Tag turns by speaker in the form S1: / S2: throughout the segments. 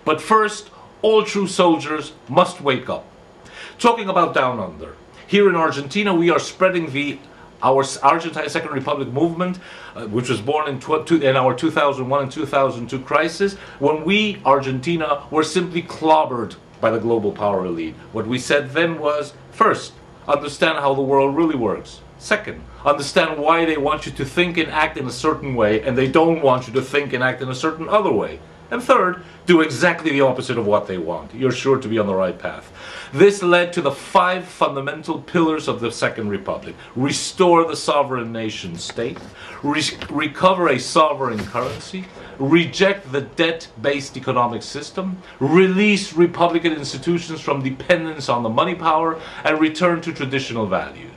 S1: But first, all true soldiers must wake up. Talking about Down Under, here in Argentina we are spreading our Argentine Second Republic movement, which was born in our 2001 and 2002 crisis, when we, Argentina, were simply clobbered by the global power elite. What we said then was, first, understand how the world really works. Second, understand why they want you to think and act in a certain way and they don't want you to think and act in a certain other way. And third, do exactly the opposite of what they want. You're sure to be on the right path. This led to the 5 fundamental pillars of the Second Republic. Restore the sovereign nation state, recover a sovereign currency, reject the debt-based economic system, release republican institutions from dependence on the money power, and return to traditional values.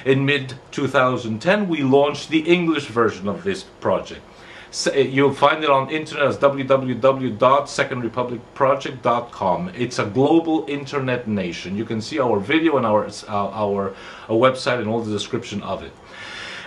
S1: In mid-2010, we launched the English version of this project. You'll find it on internet as www.secondrepublicproject.com. It's a global internet nation. You can see our video and our website and all the description of it.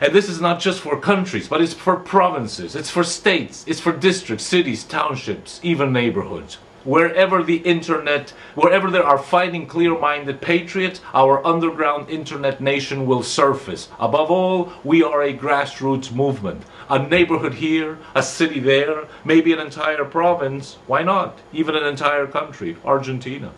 S1: And this is not just for countries, but it's for provinces, it's for states, it's for districts, cities, townships, even neighborhoods. Wherever there are fighting clear-minded patriots, our underground internet nation will surface. Above all, we are a grassroots movement. A neighborhood here, a city there, maybe an entire province, why not? Even an entire country, Argentina.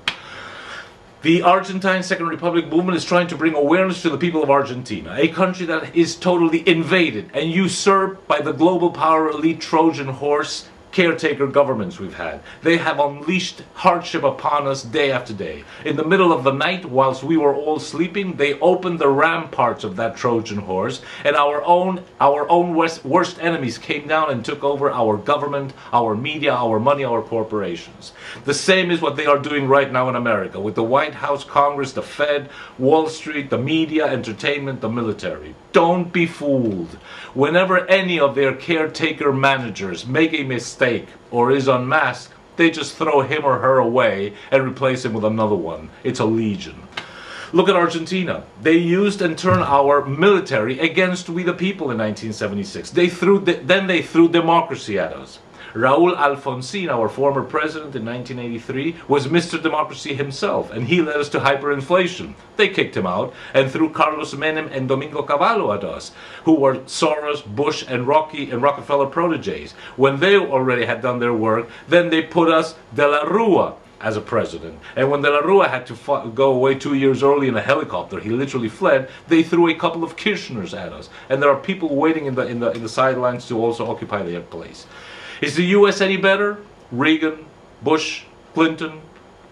S1: The Argentine Second Republic movement is trying to bring awareness to the people of Argentina, a country that is totally invaded and usurped by the global power elite Trojan horse caretaker governments we've had. They have unleashed hardship upon us day after day. In the middle of the night, whilst we were all sleeping, they opened the ramparts of that Trojan horse, and our own worst enemies came down and took over our government, our media, our money, our corporations. The same is what they are doing right now in America, with the White House, Congress, the Fed, Wall Street, the media, entertainment, the military. Don't be fooled. Whenever any of their caretaker managers make a mistake or is unmasked, they just throw him or her away and replace him with another one. It's a legion. Look at Argentina. They used and turned our military against we the people in 1976. Then they threw democracy at us. Raúl Alfonsín, our former president in 1983, was Mr. Democracy himself, and he led us to hyperinflation. They kicked him out and threw Carlos Menem and Domingo Cavallo at us, who were Soros, Bush, and Rockefeller proteges. When they already had done their work, then they put us De La Rúa as a president. And when De La Rúa had to go away 2 years early in a helicopter, he literally fled, they threw a couple of Kirchners at us. And there are people waiting in the sidelines to also occupy their place. Is the U.S. any better? Reagan, Bush, Clinton,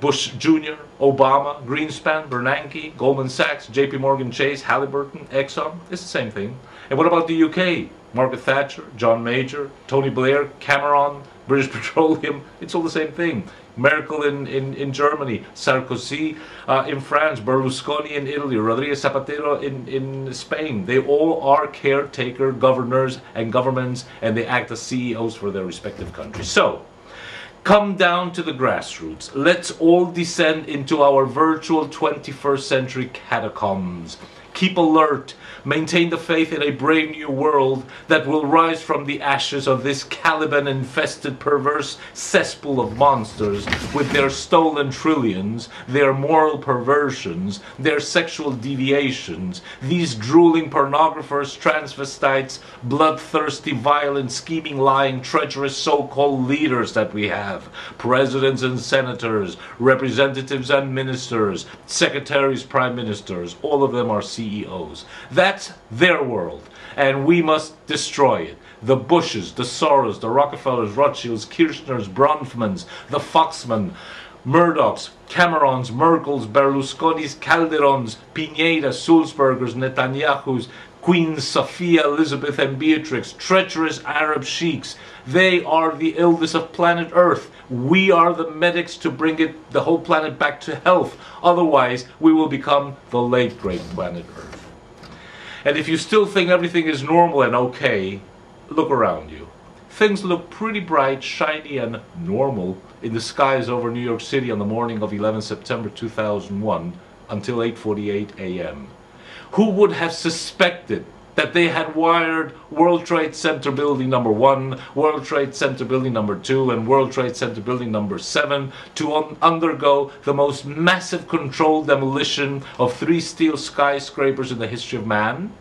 S1: Bush Jr., Obama, Greenspan, Bernanke, Goldman Sachs, JP Morgan Chase, Halliburton, Exxon? It's the same thing. And what about the UK? Margaret Thatcher, John Major, Tony Blair, Cameron, British Petroleum? It's all the same thing. Merkel in Germany, Sarkozy in France, Berlusconi in Italy, Rodríguez Zapatero in Spain. They all are caretaker governors and governments, and they act as CEOs for their respective countries. So, come down to the grassroots. Let's all descend into our virtual 21st century catacombs. Keep alert. Maintain the faith in a brave new world that will rise from the ashes of this Caliban-infested perverse cesspool of monsters with their stolen trillions, their moral perversions, their sexual deviations, these drooling pornographers, transvestites, bloodthirsty, violent, scheming, lying, treacherous so-called leaders that we have. Presidents and senators, representatives and ministers, secretaries, prime ministers, all of them are CEOs. That's their world, and we must destroy it. The Bushes, the Soros, the Rockefellers, Rothschilds, Kirchners, Bronfmans, the Foxmen, Murdochs, Camerons, Merkels, Berlusconis, Calderons, Pineda, Sulzbergers, Netanyahus, Queen Sophia, Elizabeth, and Beatrix, treacherous Arab sheiks. They are the illness of planet Earth. We are the medics to bring the whole planet back to health. Otherwise, we will become the late great planet Earth. And if you still think everything is normal and okay, look around you. Things look pretty bright, shiny, and normal in the skies over New York City on the morning of 11 September 2001 until 8:48 a.m. Who would have suspected that they had wired World Trade Center Building number 1, World Trade Center Building number 2, and World Trade Center Building number 7 to undergo the most massive controlled demolition of 3 steel skyscrapers in the history of man.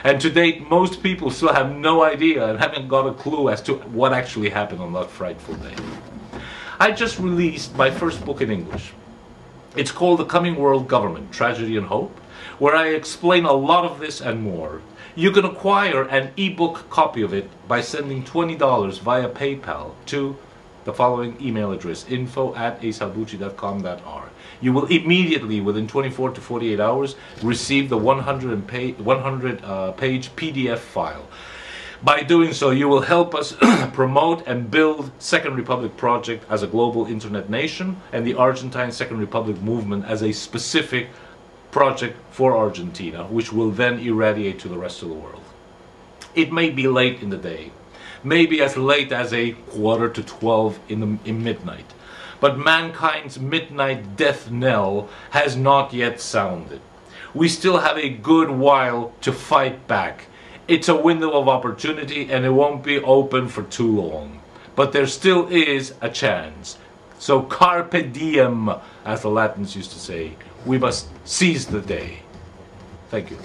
S1: And to date, most people still have no idea and haven't got a clue as to what actually happened on that frightful day. I just released my first book in English. It's called The Coming World Government, Tragedy and Hope, where I explain a lot of this and more. You can acquire an ebook copy of it by sending $20 via PayPal to the following email address, info@asalbuchi.com.r. You will immediately, within 24 to 48 hours, receive the 100-page PDF file. By doing so, you will help us promote and build Second Republic Project as a global internet nation and the Argentine Second Republic movement as a specific project for Argentina, which will then irradiate to the rest of the world. It may be late in the day, maybe as late as a 11:45 in midnight, but mankind's midnight death knell has not yet sounded. We still have a good while to fight back. It's a window of opportunity and it won't be open for too long, but there still is a chance. So carpe diem, as the Latins used to say. We must seize the day. Thank you.